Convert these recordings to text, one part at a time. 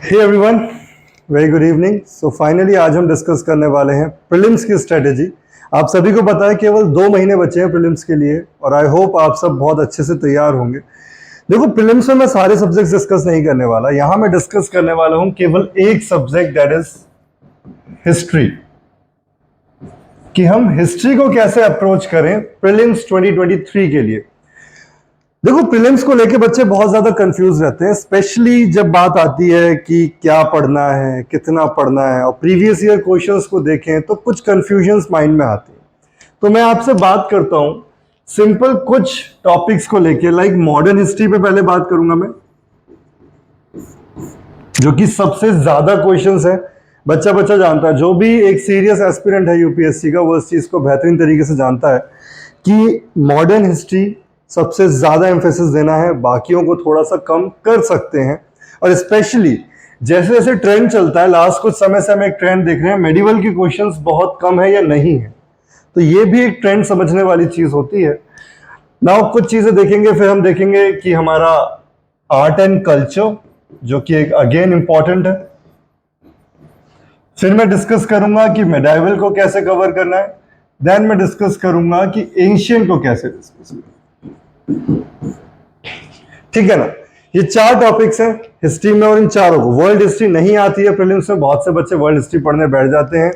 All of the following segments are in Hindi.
हे everyone, very good evening. So finally आज हम डिस्कस करने वाले हैं प्रीलिम्स की स्ट्रेटेजी। आप सभी को पता है केवल 2 महीने बचे हैं प्रीलिम्स के लिए और आई होप आप सब बहुत अच्छे से तैयार होंगे। देखो, प्रीलिम्स में मैं सारे सब्जेक्ट्स डिस्कस नहीं करने वाला, यहां मैं डिस्कस करने वाला हूं केवल एक सब्जेक्ट, दैट इज हिस्ट्री। कि हम हिस्ट्री को कैसे अप्रोच करें प्रीलिम्स 2023 के लिए। देखो, प्रीलिम्स को लेके बच्चे बहुत ज्यादा कंफ्यूज रहते हैं, स्पेशली जब बात आती है कि क्या पढ़ना है, कितना पढ़ना है, और प्रीवियस ईयर क्वेश्चंस को देखें तो कुछ कंफ्यूजन्स माइंड में आती है। तो मैं आपसे बात करता हूं सिंपल कुछ टॉपिक्स को लेके, लाइक मॉडर्न हिस्ट्री पे पहले बात करूंगा मैं, जो कि सबसे ज्यादा क्वेश्चंस है। बच्चा बच्चा जानता है, जो भी एक सीरियस एस्पिरेंट है यूपीएससी का, वो इस चीज को बेहतरीन तरीके से जानता है कि मॉडर्न हिस्ट्री सबसे ज्यादा एम्फेसिस देना है, बाकियों को थोड़ा सा कम कर सकते हैं। और स्पेशली जैसे जैसे ट्रेंड चलता है, लास्ट कुछ समय से हम एक ट्रेंड देख रहे हैं, मेडिवल के क्वेश्चंस बहुत कम है या नहीं है, तो ये भी एक ट्रेंड समझने वाली चीज होती है। नाउ कुछ चीजें देखेंगे, फिर हम देखेंगे कि हमारा आर्ट एंड कल्चर, जो कि एक अगेन इंपॉर्टेंट है। फिर मैं डिस्कस करूंगा कि मेडाइवल को कैसे कवर करना है। देन मैं डिस्कस करूंगा कि एंशियंट को कैसे डिस्कस करना है। ठीक है ना। ये 4 टॉपिक्स हैं हिस्ट्री में, और इन चारों को वर्ल्ड हिस्ट्री नहीं आती है प्रीलिम्स में। बहुत से बच्चे वर्ल्ड हिस्ट्री पढ़ने बैठ जाते हैं।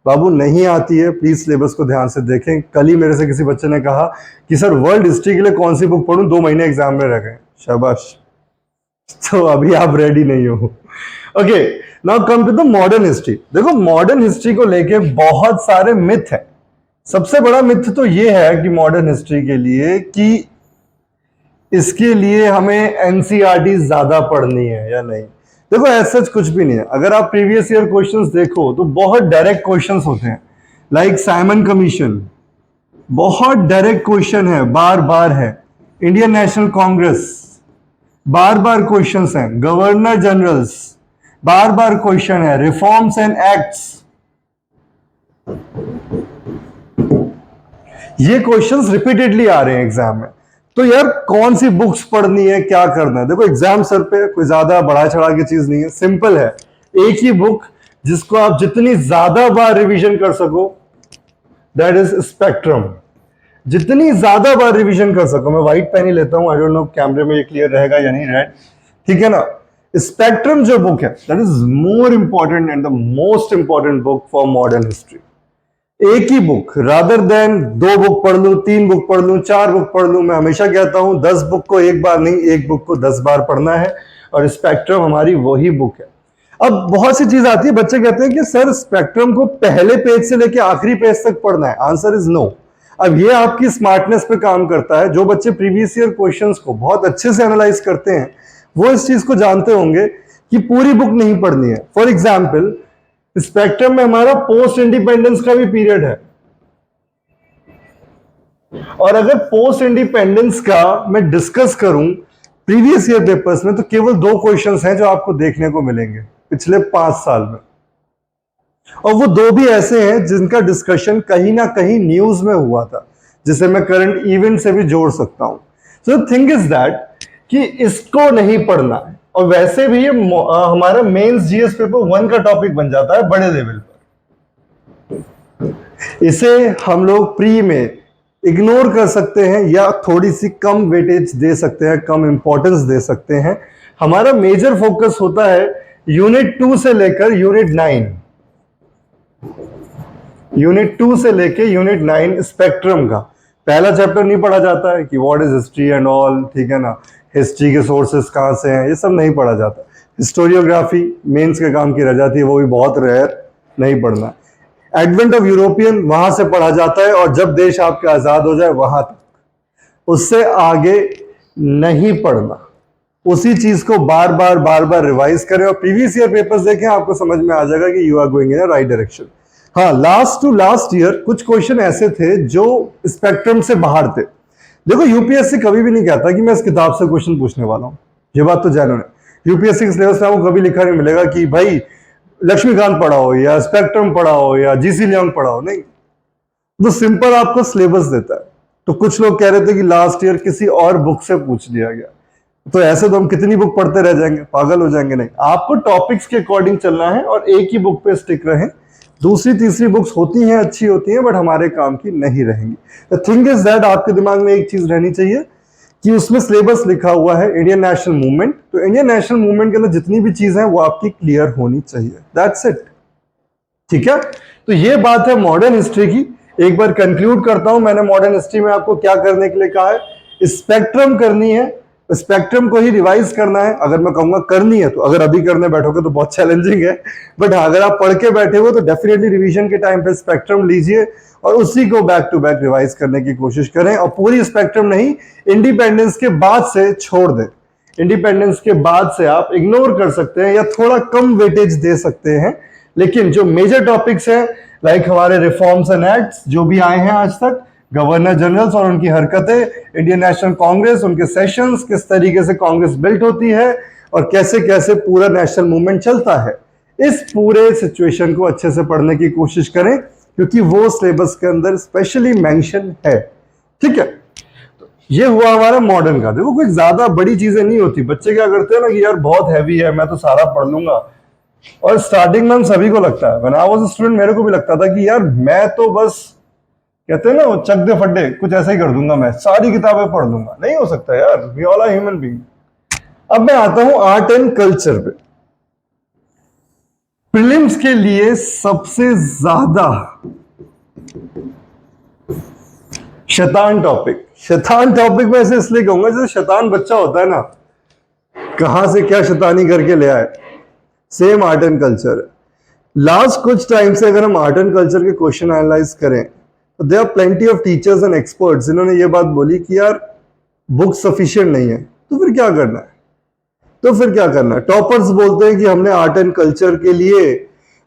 बाबू, नहीं आती है, प्लीज सिलेबस को ध्यान से देखें। कल ही मेरे से किसी बच्चे ने कहा कि सर वर्ल्ड हिस्ट्री के लिए कौन सी बुक पढ़ूं, 2 महीने एग्जाम में रह गए। शाबाश, तो अभी आप रेडी नहीं हो। Okay, now come to the modern history. देखो, मॉडर्न हिस्ट्री को लेके बहुत सारे मिथ है। सबसे बड़ा मिथ तो ये है कि मॉडर्न हिस्ट्री के लिए कि इसके लिए हमें एनसीईआरटी ज्यादा पढ़नी है या नहीं। देखो, ऐसा कुछ भी नहीं है। अगर आप प्रीवियस ईयर क्वेश्चंस देखो तो बहुत डायरेक्ट क्वेश्चंस होते हैं, लाइक साइमन कमीशन, बहुत डायरेक्ट क्वेश्चन है, बार बार है। इंडियन नेशनल कांग्रेस, बार बार क्वेश्चंस हैं। गवर्नर जनरल्स, बार बार क्वेश्चन है। रिफॉर्म्स एंड एक्ट्स, ये क्वेश्चंस रिपीटेडली आ रहे हैं एग्जाम में। तो यार, कौन सी बुक्स पढ़नी है, क्या करना है। देखो, एग्जाम सर पे कोई ज्यादा बढ़ा चढ़ा की चीज नहीं है, सिंपल है। एक ही बुक जिसको आप जितनी ज्यादा बार रिवीजन कर सको, दैट इज स्पेक्ट्रम। जितनी ज्यादा बार रिवीजन कर सको। मैं व्हाइट पेन ही लेता हूं, आई डोंट नो कैमरे में ये क्लियर रहेगा या नहीं, रेड, ठीक है ना। स्पेक्ट्रम जो बुक है, that is more important and the most important book for modern history. एक ही बुक, रादर देन 2 बुक पढ़ लूं, 3 बुक पढ़ लूं, 4 बुक पढ़ लूं। मैं हमेशा कहता हूं 10 बुक को एक बार नहीं, एक बुक को 10 बार पढ़ना है, और स्पेक्ट्रम हमारी वही बुक है। अब बहुत सी चीज आती है, बच्चे कहते हैं कि सर स्पेक्ट्रम को पहले पेज से लेकर आखिरी पेज तक पढ़ना है। Answer is no. अब ये आपकी स्मार्टनेस पे काम करता है। जो बच्चे प्रीवियस ईयर क्वेश्चंस को बहुत अच्छे से एनालाइज करते हैं, वो इस चीज को जानते होंगे कि पूरी बुक नहीं पढ़नी है। फॉर एग्जाम्पल, स्पेक्ट्रम में हमारा पोस्ट इंडिपेंडेंस का भी पीरियड है, और अगर पोस्ट इंडिपेंडेंस का मैं डिस्कस करूं प्रीवियस ईयर पेपर्स में, तो केवल 2 क्वेश्चंस हैं जो आपको देखने को मिलेंगे पिछले 5 साल में, और वो 2 भी ऐसे हैं जिनका डिस्कशन कहीं ना कहीं न्यूज में हुआ था, जिसे मैं करंट इवेंट से भी जोड़ सकता हूं। सो थिंग इज दैट कि इसको नहीं पढ़ना है, और वैसे भी ये हमारा मेंस जीएस पेपर 1 का टॉपिक बन जाता है बड़े लेवल पर। इसे हम लोग प्री में इग्नोर कर सकते हैं, या थोड़ी सी कम वेटेज दे सकते हैं, कम इंपॉर्टेंस दे सकते हैं। हमारा मेजर फोकस होता है यूनिट 2 से लेकर यूनिट 9, यूनिट 2 से लेकर यूनिट 9 स्पेक्ट्रम का। पहला चैप्टर नहीं पढ़ा जाता है कि what is history and all, ठीक है ना। हिस्ट्री के सोर्सेस कहां से हैं, ये सब नहीं पढ़ा जाता। हिस्टोरियोग्राफी मेंस के काम की रह जाती है, वो भी बहुत रेयर, नहीं पढ़ना। एडवेंट ऑफ यूरोपियन वहां से पढ़ा जाता है, और जब देश आपके आजाद हो जाए वहां तक, उससे आगे नहीं पढ़ना। उसी चीज को बार बार रिवाइज करें, और प्रीवियस ईयर पेपर्स देखें, आपको समझ में आ जाएगा कि you are going in a right direction. हाँ, लास्ट टू लास्ट ईयर कुछ क्वेश्चन ऐसे थे जो स्पेक्ट्रम से बाहर थे। देखो, यूपीएससी कभी भी नहीं कहता कि मैं इस किताब से क्वेश्चन पूछने वाला हूं, ये बात तो जानो है। यूपीएससी के सिलेबस में आपको कभी लिखा नहीं मिलेगा कि भाई लक्ष्मीकांत पढ़ाओ या स्पेक्ट्रम पढ़ाओ या जीसी लियोंग पढ़ाओ, नहीं। तो सिंपल आपको सिलेबस देता है। तो कुछ लोग कह रहे थे कि लास्ट ईयर किसी और बुक से पूछ लिया गया। तो ऐसे तो हम कितनी बुक पढ़ते रह जाएंगे, पागल हो जाएंगे। नहीं, आपको टॉपिक्स के अकॉर्डिंग चलना है और एक ही बुक पे स्टिक रहें। दूसरी तीसरी बुक्स होती हैं, अच्छी होती हैं, बट हमारे काम की नहीं रहेंगी। द थिंग इज दैट आपके दिमाग में एक चीज रहनी चाहिए कि उसमें सिलेबस लिखा हुआ है इंडियन नेशनल मूवमेंट, तो इंडियन नेशनल मूवमेंट के अंदर जितनी भी चीजें हैं वो आपकी क्लियर होनी चाहिए। That's it. ठीक है, तो ये बात है मॉडर्न हिस्ट्री की। एक बार कंक्लूड करता हूं, मैंने मॉडर्न हिस्ट्री में आपको क्या करने के लिए कहा है, स्पेक्ट्रम करनी है, स्पेक्ट्रम को ही रिवाइज करना है। अगर मैं कहूंगा करनी है तो, अगर अभी करने बैठोगे तो बहुत चैलेंजिंग है, बट अगर आप पढ़ के बैठे हो तो डेफिनेटली रिवीजन के टाइम पे स्पेक्ट्रम लीजिए और उसी को बैक टू बैक रिवाइज करने की कोशिश करें। और पूरी स्पेक्ट्रम नहीं, इंडिपेंडेंस के बाद से छोड़ दें। इंडिपेंडेंस के बाद से आप इग्नोर कर सकते हैं या थोड़ा कम वेटेज दे सकते हैं, लेकिन जो मेजर टॉपिक्स हैं लाइक हमारे रिफॉर्म्स एंड एक्ट्स जो भी आए हैं आज तक, गवर्नर जनरल्स और उनकी हरकतें, इंडियन नेशनल कांग्रेस, उनके सेशंस, किस तरीके से कांग्रेस बिल्ट होती है और कैसे कैसे पूरा नेशनल मूवमेंट चलता है, इस पूरे सिचुएशन को अच्छे से पढ़ने की कोशिश करें क्योंकि वो सिलेबस के अंदर स्पेशली मेंशन है। ठीक है, तो ये हुआ हमारा मॉडर्न का। देखो कोई ज्यादा बड़ी चीजें नहीं होती। बच्चे क्या करते हैं ना कि यार बहुत हैवी है, मैं तो सारा पढ़ लूंगा, और स्टार्टिंग में हम सभी को लगता है, when I was a student मेरे को भी लगता था कि यार मैं तो बस कहते हैं ना वो चक दे फड्डे, कुछ ऐसा ही कर दूंगा, मैं सारी किताबें पढ़ लूंगा। नहीं हो सकता यार, we all are human being. अब मैं आता हूं आर्ट एंड कल्चर पे। प्रीलिम्स के लिए सबसे ज्यादा शैतान टॉपिक में ऐसे इसलिए कहूंगा जैसे शैतान बच्चा होता है ना, कहां से क्या शैतानी करके ले आए, सेम आर्ट एंड कल्चर है। लास्ट कुछ टाइम से अगर हम आर्ट एंड कल्चर के क्वेश्चन एनालाइज करें तो there are plenty of teachers and experts जिन्होंने ये बात बोली कि यार बुक सफिशिएंट नहीं है, तो फिर क्या करना है। टॉपर्स बोलते हैं कि हमने आर्ट एंड कल्चर के लिए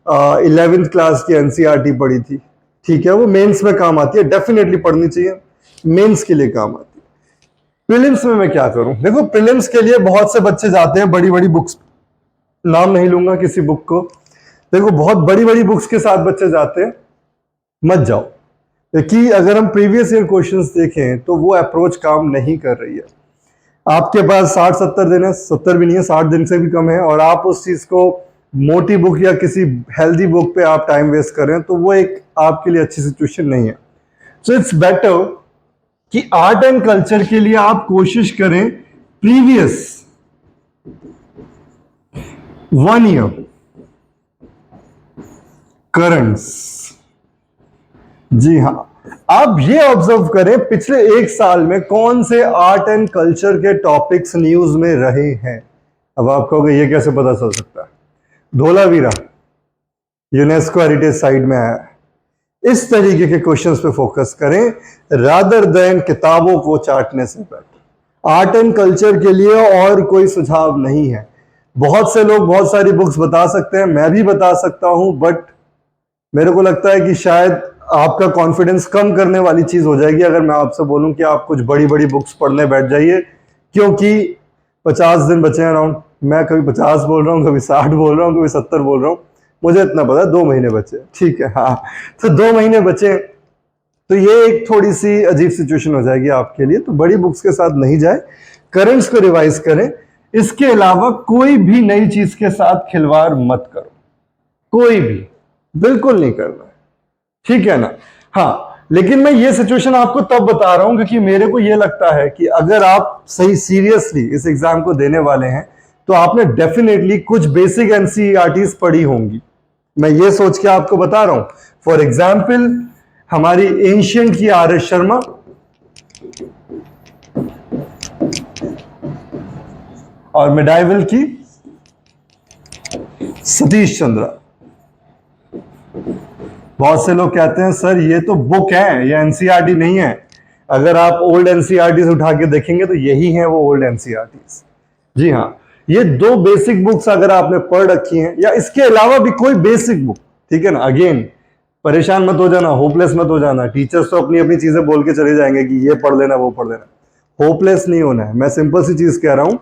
11th क्लास की एनसीईआरटी पढ़ी थी। ठीक है, वो मेंस में काम आती है, डेफिनेटली पढ़नी चाहिए, मेंस के लिए काम आती है। प्रीलिम्स में मैं क्या करूं, देखो प्रीलिम्स के लिए बहुत से बच्चे जाते हैं बड़ी बड़ी बुक्स, नाम नहीं लूंगा किसी बुक को, देखो बहुत बड़ी बड़ी बुक्स के साथ बच्चे जाते हैं, मत जाओ। कि अगर हम प्रीवियस ईयर क्वेश्चंस देखें तो वो अप्रोच काम नहीं कर रही है। आपके पास 60-70 दिन है, 70 भी नहीं है, 60 दिन से भी कम है, और आप उस चीज को मोटी बुक या किसी हेल्दी बुक पे आप टाइम वेस्ट कर रहे हैं, तो वो एक आपके लिए अच्छी सिचुएशन नहीं है। सो इट्स बेटर कि आर्ट एंड कल्चर के लिए आप कोशिश करें प्रीवियस 1 ईयर करंट्स। जी हाँ, आप ये ऑब्जर्व करें पिछले 1 साल में कौन से आर्ट एंड कल्चर के टॉपिक्स न्यूज में रहे हैं। अब आप कहोगे ये कैसे पता चल सकता है, धोलावीरा यूनेस्को हेरिटेज साइट में आया है। इस तरीके के क्वेश्चंस पे फोकस करें रादर देन किताबों को चाटने से बेटर। आर्ट एंड कल्चर के लिए और कोई सुझाव नहीं है। बहुत से लोग बहुत सारी बुक्स बता सकते हैं, मैं भी बता सकता हूं, बट मेरे को लगता है कि शायद आपका कॉन्फिडेंस कम करने वाली चीज हो जाएगी अगर मैं आपसे बोलूं कि आप कुछ बड़ी बड़ी बुक्स पढ़ने बैठ जाइए, क्योंकि 50 दिन बचे हैं अराउंड। मैं कभी 50 बोल रहा हूँ, कभी 60 बोल रहा हूँ, कभी 70 बोल रहा हूँ, मुझे इतना पता है 2 महीने बचे। ठीक है, हाँ, तो 2 महीने बचे, तो ये एक थोड़ी सी अजीब सिचुएशन हो जाएगी आपके लिए। तो बड़ी बुक्स के साथ नहीं जाए, करंट्स को रिवाइज करें। इसके अलावा कोई भी नई चीज के साथ खिलवाड़ मत करो, कोई भी, बिल्कुल नहीं करना है। ठीक है ना। हाँ, लेकिन मैं ये सिचुएशन आपको तब बता रहा हूं क्योंकि मेरे को ये लगता है कि अगर आप सही सीरियसली इस एग्जाम को देने वाले हैं तो आपने डेफिनेटली कुछ बेसिक एनसीईआरटीज पढ़ी होंगी। मैं ये सोच के आपको बता रहा हूं। फॉर एग्जाम्पल हमारी एंशियंट की आर एस शर्मा, और मिडाइवल की सतीश चंद्रा। बहुत से लोग कहते हैं सर ये तो बुक है, ये एनसीईआरटी नहीं है। अगर आप ओल्ड एनसीईआरटीज उठा के देखेंगे तो यही है वो ओल्ड एनसीईआरटीज। जी हाँ, ये 2 बेसिक बुक्स अगर आपने पढ़ रखी हैं या इसके अलावा भी कोई बेसिक बुक, ठीक है ना। अगेन परेशान मत हो जाना, होपलेस मत हो जाना। टीचर्स तो अपनी अपनी चीजें बोल के चले जाएंगे कि ये पढ़ लेना वो पढ़ लेना, होपलेस नहीं होना है। मैं सिंपल सी चीज कह रहा हूं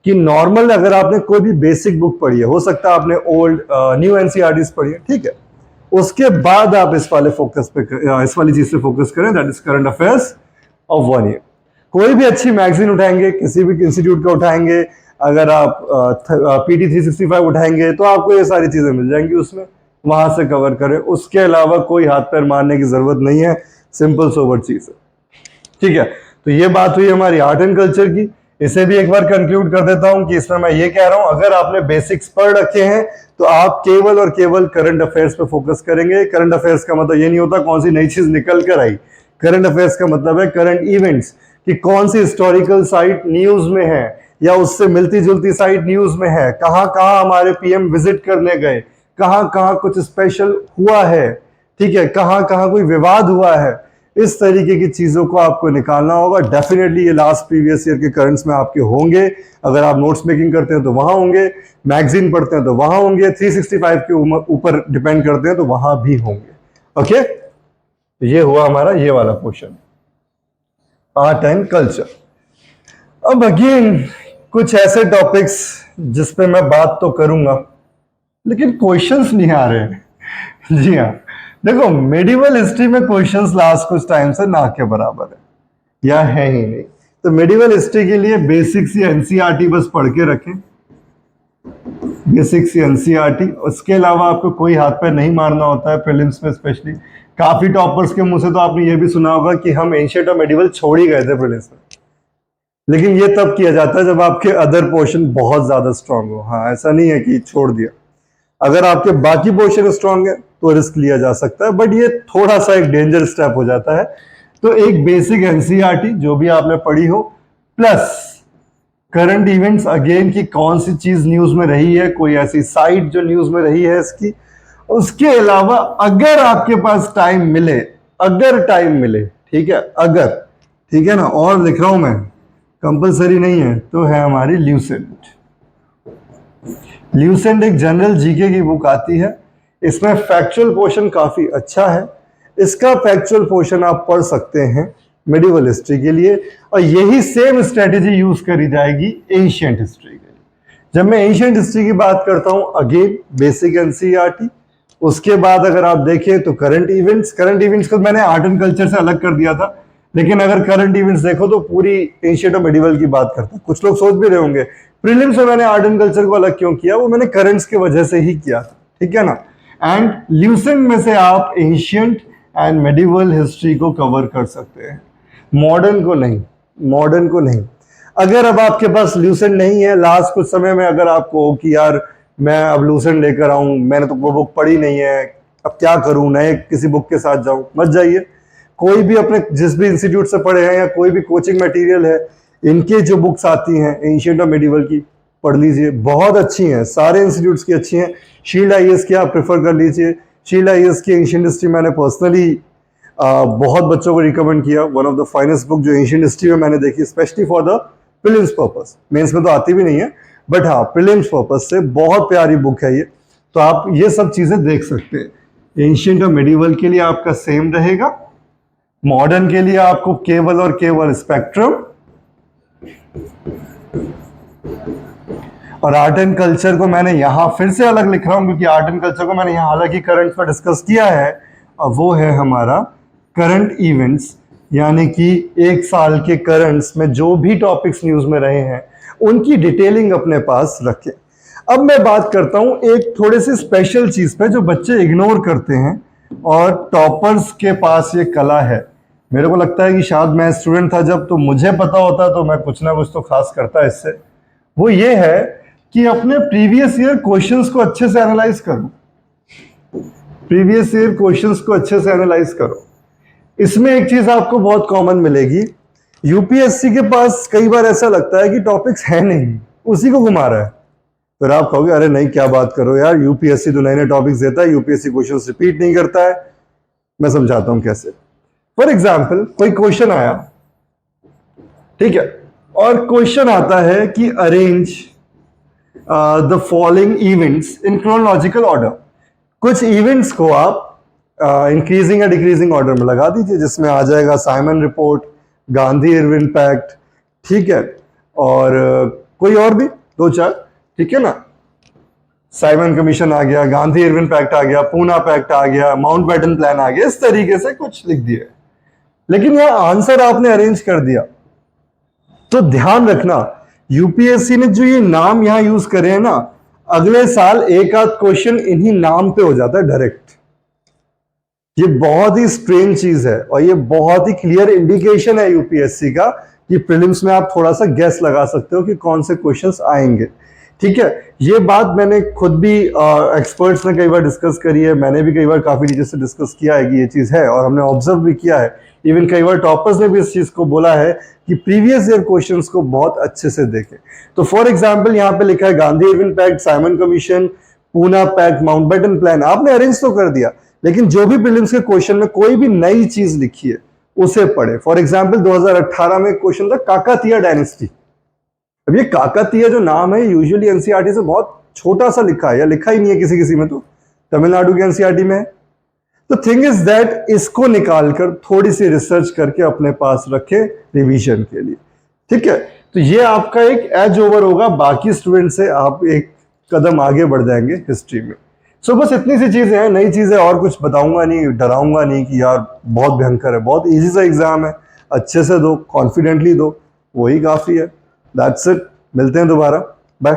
कि नॉर्मल अगर आपने कोई भी बेसिक बुक पढ़ी है, हो सकता है आपने ओल्ड न्यू एनसीईआरटीज पढ़ी है, ठीक है, उसके बाद आप इस वाले चीज पे फोकस करें, that is current affairs of 1 year. कोई भी अच्छी मैगजीन उठाएंगे, किसी भी इंस्टीट्यूट का उठाएंगे, अगर आप PT 365 उठाएंगे तो आपको ये सारी चीजें मिल जाएंगी उसमें, वहां से कवर करें। उसके अलावा कोई हाथ पैर मारने की जरूरत नहीं है, सिंपल सोबर चीज है। ठीक है, तो ये बात हुई हमारी आर्ट एंड कल्चर की। इसे भी एक बार कंक्लूड कर देता हूं कि इसमें मैं ये कह रहा हूं, अगर आपने बेसिक्स पढ़ रखे हैं तो आप केवल और केवल करंट अफेयर्स पे फोकस करेंगे। करंट अफेयर्स का मतलब ये नहीं होता कौन सी नई चीज निकल कर आई। करंट अफेयर्स का मतलब है करंट इवेंट्स, कि कौन सी हिस्टोरिकल साइट न्यूज में है या उससे मिलती जुलती साइट न्यूज में है, कहां कहां हमारे PM विजिट करने गए, कहां कहां कुछ स्पेशल हुआ है, ठीक है, कहां कहां कोई विवाद हुआ है। इस तरीके की चीजों को आपको निकालना होगा। डेफिनेटली ये लास्ट प्रीवियस ईयर के करंट्स में आपके होंगे। अगर आप नोट्स मेकिंग करते हैं तो वहां होंगे, मैगजीन पढ़ते हैं तो वहां होंगे, 365 के ऊपर डिपेंड करते हैं तो वहां भी होंगे। ओके, ये हुआ हमारा ये वाला पोर्शन, आर्ट एंड कल्चर। अब अगेन कुछ ऐसे टॉपिक्स जिस पे मैं बात तो करूंगा लेकिन क्वेश्चंस नहीं आ रहे हैं। जी हाँ, देखो मेडिवल हिस्ट्री में क्वेश्चंस लास्ट कुछ टाइम से ना के बराबर है या है ही नहीं। तो मेडिवल हिस्ट्री के लिए बेसिक्स या NCERT बस पढ़ के रखें, बेसिक्स या NCERT। उसके अलावा आपको कोई हाथ पैर नहीं मारना होता है प्रीलिम्स में। स्पेशली काफी टॉपर्स के मुंह से तो आपने ये भी सुना होगा कि हम एंशिएंट और मेडिवल छोड़ ही गए थे प्रीलिम्स में, लेकिन ये तब किया जाता है जब आपके अदर पोर्शन बहुत ज्यादा स्ट्रांग हो। हाँ, ऐसा नहीं है कि छोड़ दिया। अगर आपके बाकी पोर्शन स्ट्रांग है तो रिस्क लिया जा सकता है, बट ये थोड़ा सा एक डेंजर स्टेप हो जाता है। तो एक बेसिक NCERT जो भी आपने पढ़ी हो, प्लस करंट इवेंट्स अगेन की कौन सी चीज न्यूज में रही है, कोई ऐसी साइट जो न्यूज में रही है इसकी। उसके अलावा अगर आपके पास टाइम मिले, अगर टाइम मिले, ठीक है, अगर, ठीक है ना, और लिख रहा हूं मैं, कंपलसरी नहीं है, तो है हमारी ल्यूसेंट। ल्यूसेंट एक जनरल जीके की बुक आती है। इसमें फैक्चुअल पोर्शन काफी अच्छा है। इसका फैक्चुअल पोर्शन आप पढ़ सकते हैं मेडिवल हिस्ट्री के लिए, और यही सेम स्ट्रेटेजी यूज करी जाएगी एंशिएंट हिस्ट्री के लिए। जब मैं एंशिएंट हिस्ट्री की बात करता हूं, अगेन बेसिक NCERT। उसके बाद अगर आप देखें तो करंट इवेंट्स को मैंने आर्ट एंड कल्चर से अलग कर दिया था, लेकिन अगर करंट इवेंट्स देखो तो पूरी एंशिएंट और मेडिवल की बात करता हूं। कुछ लोग सोच भी रहे होंगे प्रीलिम्स में मैंने आर्ट एंड कल्चर को अलग क्यों किया, वो मैंने करंट्स की वजह से ही किया था, ठीक है ना। एंड ल्यूसेंट में से आप एंशिएंट एंड मेडिवल हिस्ट्री को कवर कर सकते हैं, मॉडर्न को नहीं, मॉडर्न को नहीं। अगर अब आपके पास ल्यूसेंट नहीं है, लास्ट कुछ समय में अगर आपको हो कि यार मैं अब लूसेंट लेकर आऊं, मैंने तो वो बुक पढ़ी नहीं है, अब क्या करूं, नए किसी बुक के साथ जाऊं, मत जाइए। कोई भी अपने जिस भी इंस्टीट्यूट से पढ़े हैं या कोई भी कोचिंग मटेरियल है, इनके जो बुक्स आती हैं एंशिएंट और मेडिवल की, पढ़ लीजिए, बहुत अच्छी हैं, सारे इंस्टीट्यूट्स की अच्छी हैं। शील्ड IAS की आप प्रेफर कर लीजिए। शील्ड IAS की एंशिएंट हिस्ट्री मैंने पर्सनली बहुत बच्चों को रिकमेंड किया, one of the finest book जो एंशिएंट हिस्ट्री में मैंने देखी, specially for the prelims purpose. Mains में तो आती भी नहीं है, बट हाँ प्रीलिम्स पर्पस से बहुत प्यारी बुक है ये। तो आप ये सब चीजें देख सकते हैं। एंशिएंट और मेडिवल के लिए आपका सेम रहेगा, मॉडर्न के लिए आपको केवल और केवल स्पेक्ट्रम, और आर्ट एंड कल्चर को मैंने यहां फिर से अलग लिख रहा हूं क्योंकि आर्ट एंड कल्चर को मैंने यहां हालांकि करंट पर डिस्कस किया है, और वो है हमारा करंट इवेंट्स, यानी कि एक साल के करंट्स में जो भी टॉपिक्स न्यूज में रहे हैं उनकी डिटेलिंग अपने पास रखें। अब मैं बात करता हूं एक थोड़े से स्पेशल चीज पे जो बच्चे इग्नोर करते हैं, और टॉपर्स के पास ये कला है। मेरे को लगता है कि शायद मैं स्टूडेंट था जब, तो मुझे पता होता तो मैं कुछ ना कुछ तो खास करता इससे। वो ये है कि अपने प्रीवियस ईयर क्वेश्चंस को अच्छे से एनालाइज करो, प्रीवियस ईयर क्वेश्चंस को अच्छे से एनालाइज करो। इसमें एक चीज आपको बहुत कॉमन मिलेगी, यूपीएससी के पास कई बार ऐसा लगता है कि टॉपिक्स है नहीं, उसी को घुमा रहा है। फिर आप कहोगे अरे नहीं क्या बात करो यार, यूपीएससी तो नए नए टॉपिक्स देता है, यूपीएससी क्वेश्चंस रिपीट नहीं करता है। मैं समझाता हूं कैसे। फॉर एग्जाम्पल कोई क्वेश्चन आया, ठीक है, और क्वेश्चन आता है कि arrange the following events in chronological order. कुछ इवेंट्स को आप इंक्रीजिंग या डिक्रीजिंग ऑर्डर में लगा दीजिए, जिसमें आ जाएगा Simon report, Gandhi Irwin pact, ठीक है, और कोई और भी दो चार, ठीक है ना, साइमन कमीशन आ गया, गांधी इरविन पैक्ट आ गया, पूना पैक्ट आ गया, माउंटबेटन प्लान आ गया, इस तरीके से कुछ लिख दिया। लेकिन यह आंसर आपने अरेंज कर दिया, तो ध्यान रखना, यूपीएससी ने जो ये नाम यहां यूज करे हैं ना, अगले साल एक आध क्वेश्चन इन्हीं नाम पे हो जाता है डायरेक्ट। ये बहुत ही स्ट्रेंज चीज है और ये बहुत ही क्लियर इंडिकेशन है यूपीएससी का कि प्रीलिम्स में आप थोड़ा सा गैस लगा सकते हो कि कौन से क्वेश्चंस आएंगे। ठीक है, ये बात मैंने खुद भी एक्सपर्ट्स ने कई बार डिस्कस करी है, मैंने भी कई बार काफी टीचर से डिस्कस किया है कि ये चीज है, और हमने ऑब्जर्व भी किया है। इवन कई बार टॉपर्स ने भी इस चीज को बोला है कि प्रीवियस ईयर क्वेश्चंस को बहुत अच्छे से देखें। तो फॉर एग्जाम्पल यहाँ पे लिखा है Gandhi Irwin pact, Simon commission, Poona pact, Mountbatten plan, आपने अरेंज तो कर दिया, लेकिन जो भी प्रीलिम्स के क्वेश्चन में कोई भी नई चीज लिखी है उसे पढ़े। फॉर एग्जाम्पल 2018 में क्वेश्चन था काकातीय डायनेस्टी। अब ये काकतीय जो नाम है यूजुअली एनसीईआरटी से बहुत छोटा सा लिखा है या लिखा ही नहीं है किसी किसी में, तो तमिलनाडु के एनसीईआरटी में है। तो थिंग इज दैट इसको निकालकर थोड़ी सी रिसर्च करके अपने पास रखे रिवीजन के लिए। ठीक है, तो ये आपका एक एज ओवर होगा, बाकी स्टूडेंट से आप एक कदम आगे बढ़ जाएंगे हिस्ट्री में। सो बस इतनी सी चीजें हैं, नई चीजें और कुछ बताऊंगा नहीं, डराऊंगा नहीं कि यार बहुत भयंकर है। बहुत इजी सा एग्जाम है, अच्छे से दो, कॉन्फिडेंटली दो, वही काफी है। दैट्स इट, मिलते हैं दोबारा, बाय।